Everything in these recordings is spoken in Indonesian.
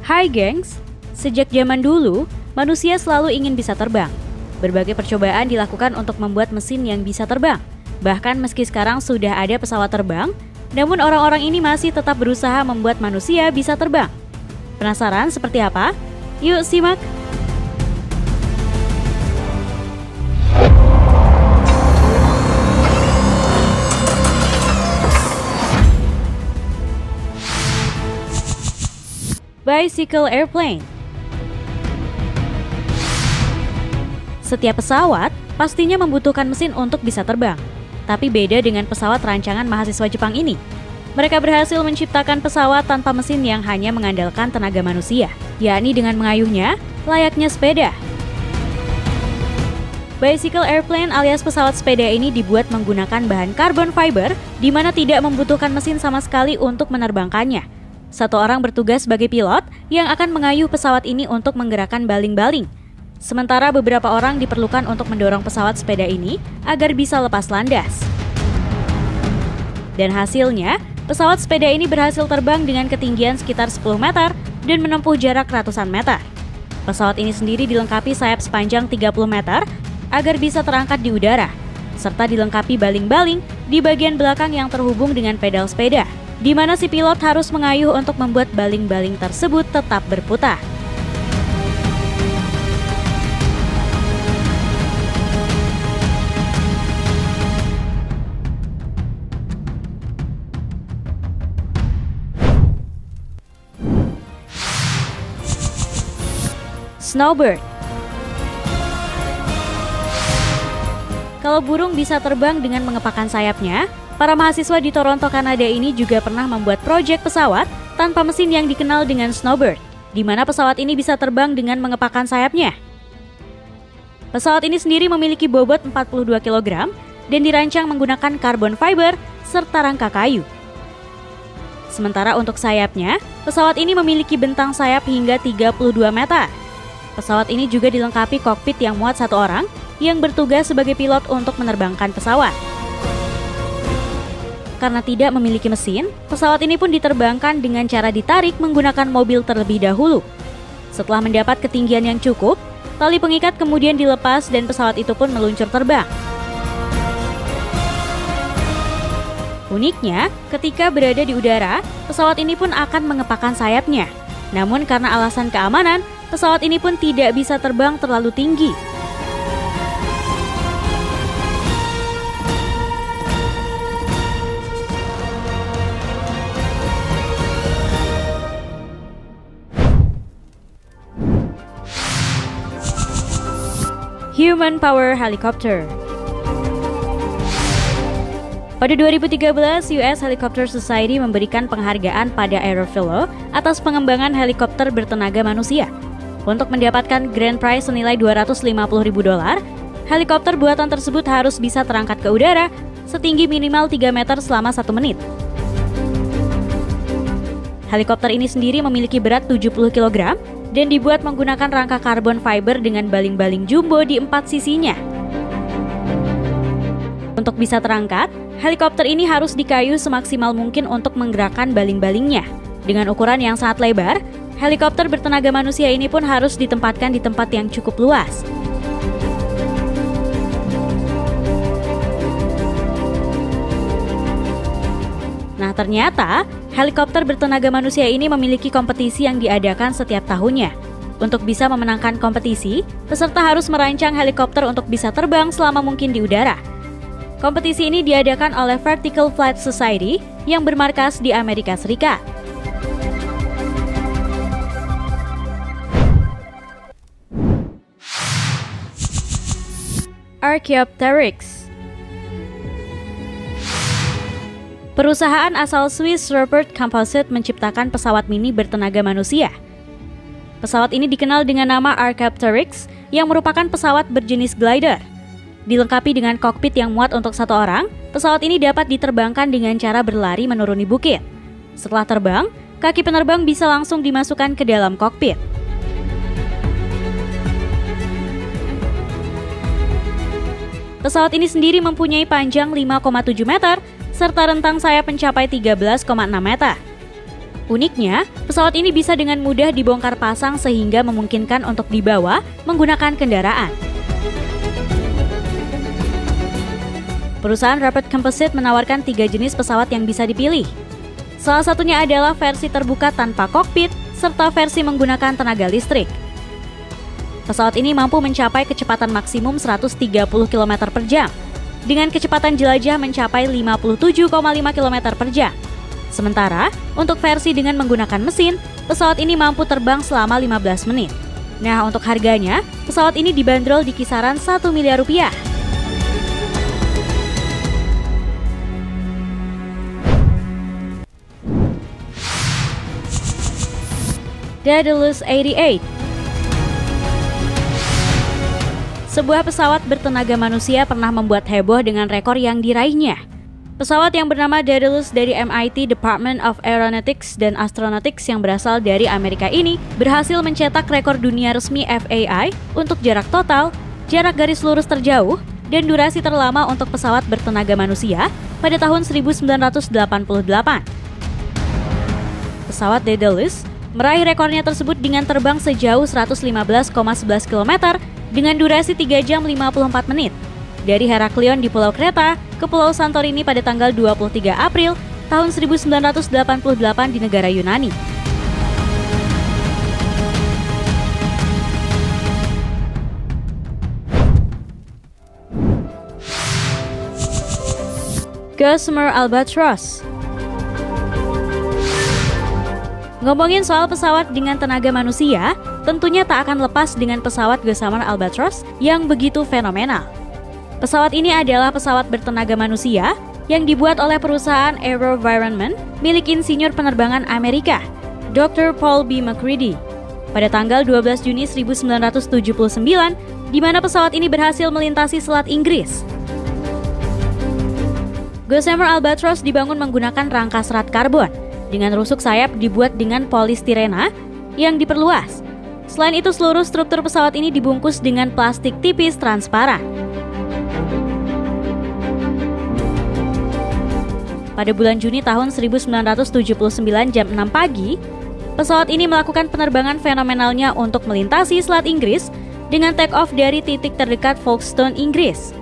Hai gengs, sejak zaman dulu, manusia selalu ingin bisa terbang. Berbagai percobaan dilakukan untuk membuat mesin yang bisa terbang. Bahkan meski sekarang sudah ada pesawat terbang, namun orang-orang ini masih tetap berusaha membuat manusia bisa terbang. Penasaran seperti apa? Yuk simak! Bicycle airplane. Setiap pesawat pastinya membutuhkan mesin untuk bisa terbang. Tapi beda dengan pesawat rancangan mahasiswa Jepang ini. Mereka berhasil menciptakan pesawat tanpa mesin yang hanya mengandalkan tenaga manusia, yakni dengan mengayuhnya layaknya sepeda. Bicycle airplane alias pesawat sepeda ini dibuat menggunakan bahan carbon fiber di mana tidak membutuhkan mesin sama sekali untuk menerbangkannya. Satu orang bertugas sebagai pilot yang akan mengayuh pesawat ini untuk menggerakkan baling-baling. Sementara beberapa orang diperlukan untuk mendorong pesawat sepeda ini agar bisa lepas landas. Dan hasilnya, pesawat sepeda ini berhasil terbang dengan ketinggian sekitar 10 meter dan menempuh jarak ratusan meter. Pesawat ini sendiri dilengkapi sayap sepanjang 30 meter agar bisa terangkat di udara, serta dilengkapi baling-baling di bagian belakang yang terhubung dengan pedal sepeda, di mana si pilot harus mengayuh untuk membuat baling-baling tersebut tetap berputar. Snowbird. Kalau burung bisa terbang dengan mengepakkan sayapnya, para mahasiswa di Toronto, Kanada ini juga pernah membuat proyek pesawat tanpa mesin yang dikenal dengan Snowbird, di mana pesawat ini bisa terbang dengan mengepakkan sayapnya. Pesawat ini sendiri memiliki bobot 42 kg dan dirancang menggunakan carbon fiber serta rangka kayu. Sementara untuk sayapnya, pesawat ini memiliki bentang sayap hingga 32 meter. Pesawat ini juga dilengkapi kokpit yang muat satu orang yang bertugas sebagai pilot untuk menerbangkan pesawat. Karena tidak memiliki mesin, pesawat ini pun diterbangkan dengan cara ditarik menggunakan mobil terlebih dahulu. Setelah mendapat ketinggian yang cukup, tali pengikat kemudian dilepas dan pesawat itu pun meluncur terbang. Uniknya, ketika berada di udara, pesawat ini pun akan mengepakkan sayapnya. Namun karena alasan keamanan, pesawat ini pun tidak bisa terbang terlalu tinggi. Human Power Helicopter. Pada 2013, US Helicopter Society memberikan penghargaan pada Aerofilo atas pengembangan helikopter bertenaga manusia. Untuk mendapatkan grand prize senilai $250.000, helikopter buatan tersebut harus bisa terangkat ke udara setinggi minimal 3 meter selama 1 menit. Helikopter ini sendiri memiliki berat 70 kg dan dibuat menggunakan rangka carbon fiber dengan baling-baling jumbo di 4 sisinya. Untuk bisa terangkat, helikopter ini harus dikayu semaksimal mungkin untuk menggerakkan baling-balingnya. Dengan ukuran yang sangat lebar, helikopter bertenaga manusia ini pun harus ditempatkan di tempat yang cukup luas. Nah, ternyata helikopter bertenaga manusia ini memiliki kompetisi yang diadakan setiap tahunnya. Untuk bisa memenangkan kompetisi, peserta harus merancang helikopter untuk bisa terbang selama mungkin di udara. Kompetisi ini diadakan oleh Vertical Flight Society yang bermarkas di Amerika Serikat. Archaeopteryx. Perusahaan asal Swiss Rupert Composite menciptakan pesawat mini bertenaga manusia. Pesawat ini dikenal dengan nama Archaeopteryx yang merupakan pesawat berjenis glider. Dilengkapi dengan kokpit yang muat untuk satu orang, pesawat ini dapat diterbangkan dengan cara berlari menuruni bukit. Setelah terbang, kaki penerbang bisa langsung dimasukkan ke dalam kokpit. Pesawat ini sendiri mempunyai panjang 5,7 meter serta rentang sayap mencapai 13,6 meter. Uniknya, pesawat ini bisa dengan mudah dibongkar pasang sehingga memungkinkan untuk dibawa menggunakan kendaraan. Perusahaan Rapid Composite menawarkan 3 jenis pesawat yang bisa dipilih. Salah satunya adalah versi terbuka tanpa kokpit, serta versi menggunakan tenaga listrik. Pesawat ini mampu mencapai kecepatan maksimum 130 km per jam, dengan kecepatan jelajah mencapai 57,5 km per jam. Sementara, untuk versi dengan menggunakan mesin, pesawat ini mampu terbang selama 15 menit. Nah, untuk harganya, pesawat ini dibanderol di kisaran 1 miliar rupiah. Daedalus 88. Sebuah pesawat bertenaga manusia pernah membuat heboh dengan rekor yang diraihnya. Pesawat yang bernama Daedalus dari MIT Department of Aeronautics dan Astronautics yang berasal dari Amerika ini berhasil mencetak rekor dunia resmi FAI untuk jarak total, jarak garis lurus terjauh, dan durasi terlama untuk pesawat bertenaga manusia pada tahun 1988. Pesawat Daedalus meraih rekornya tersebut dengan terbang sejauh 115,11 km dengan durasi 3 jam 54 menit dari Heraklion di Pulau Kreta ke Pulau Santorini pada tanggal 23 April tahun 1988 di negara Yunani. Gossamer Albatros. Ngomongin soal pesawat dengan tenaga manusia, tentunya tak akan lepas dengan pesawat Gossamer Albatros yang begitu fenomenal. Pesawat ini adalah pesawat bertenaga manusia yang dibuat oleh perusahaan AeroVironment milik insinyur penerbangan Amerika, Dr. Paul B. MacCready, pada tanggal 12 Juni 1979, di mana pesawat ini berhasil melintasi Selat Inggris. Gossamer Albatros dibangun menggunakan rangka serat karbon, dengan rusuk sayap dibuat dengan polistirena yang diperluas. Selain itu, seluruh struktur pesawat ini dibungkus dengan plastik tipis transparan. Pada bulan Juni tahun 1979 jam 6 pagi, pesawat ini melakukan penerbangan fenomenalnya untuk melintasi Selat Inggris dengan take off dari titik terdekat Folkestone, Inggris.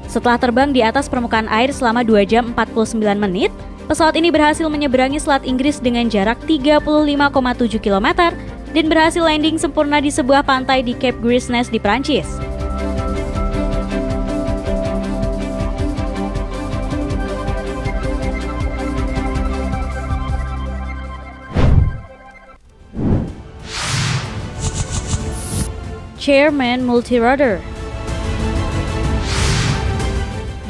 Setelah terbang di atas permukaan air selama 2 jam 49 menit, pesawat ini berhasil menyeberangi Selat Inggris dengan jarak 35,7 km dan berhasil landing sempurna di sebuah pantai di Cape Grisnez di Prancis. Chairman Multirotor.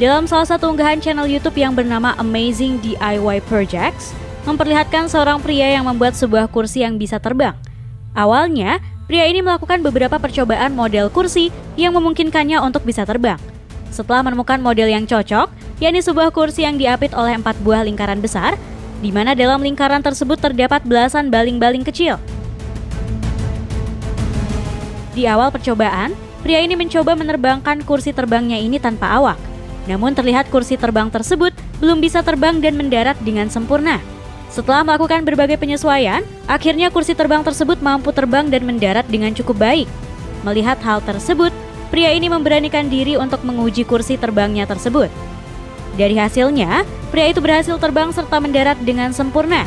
Dalam salah satu unggahan channel YouTube yang bernama Amazing DIY Projects, memperlihatkan seorang pria yang membuat sebuah kursi yang bisa terbang. Awalnya, pria ini melakukan beberapa percobaan model kursi yang memungkinkannya untuk bisa terbang. Setelah menemukan model yang cocok, yakni sebuah kursi yang diapit oleh 4 buah lingkaran besar, di mana dalam lingkaran tersebut terdapat belasan baling-baling kecil. Di awal percobaan, pria ini mencoba menerbangkan kursi terbangnya ini tanpa awak. Namun terlihat kursi terbang tersebut belum bisa terbang dan mendarat dengan sempurna. Setelah melakukan berbagai penyesuaian, akhirnya kursi terbang tersebut mampu terbang dan mendarat dengan cukup baik. Melihat hal tersebut, pria ini memberanikan diri untuk menguji kursi terbangnya tersebut. Dari hasilnya, pria itu berhasil terbang serta mendarat dengan sempurna.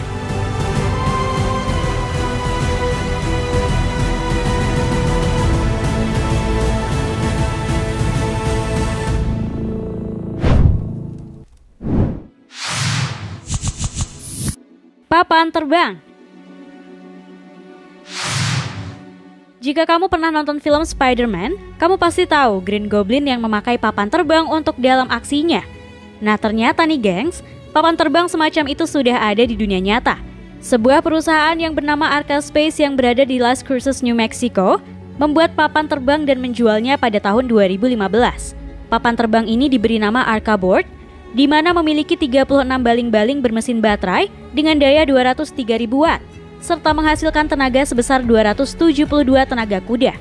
Papan terbang. Jika kamu pernah nonton film Spider-Man, kamu pasti tahu Green Goblin yang memakai papan terbang untuk dalam aksinya. Nah, ternyata nih gengs, papan terbang semacam itu sudah ada di dunia nyata. Sebuah perusahaan yang bernama Arca Space yang berada di Las Cruces, New Mexico, membuat papan terbang dan menjualnya pada tahun 2015. Papan terbang ini diberi nama Arca Board, di mana memiliki 36 baling-baling bermesin baterai dengan daya 203.000 watt, serta menghasilkan tenaga sebesar 272 tenaga kuda.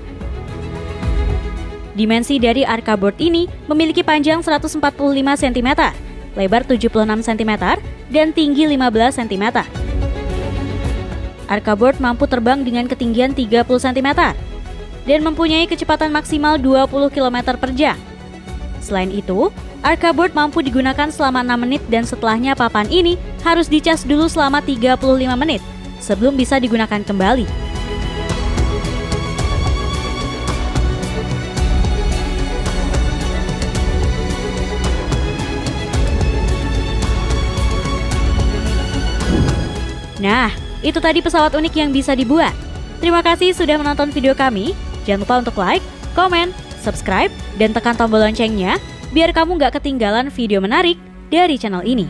Dimensi dari Arca Board ini memiliki panjang 145 cm, lebar 76 cm, dan tinggi 15 cm. Arkaboard mampu terbang dengan ketinggian 30 cm dan mempunyai kecepatan maksimal 20 km per jam. Selain itu, Arkaboard mampu digunakan selama 6 menit dan setelahnya papan ini harus dicas dulu selama 35 menit sebelum bisa digunakan kembali. Nah, itu tadi pesawat unik yang bisa dibuat. Terima kasih sudah menonton video kami. Jangan lupa untuk like, komen, subscribe, dan tekan tombol loncengnya biar kamu nggak ketinggalan video menarik dari channel ini.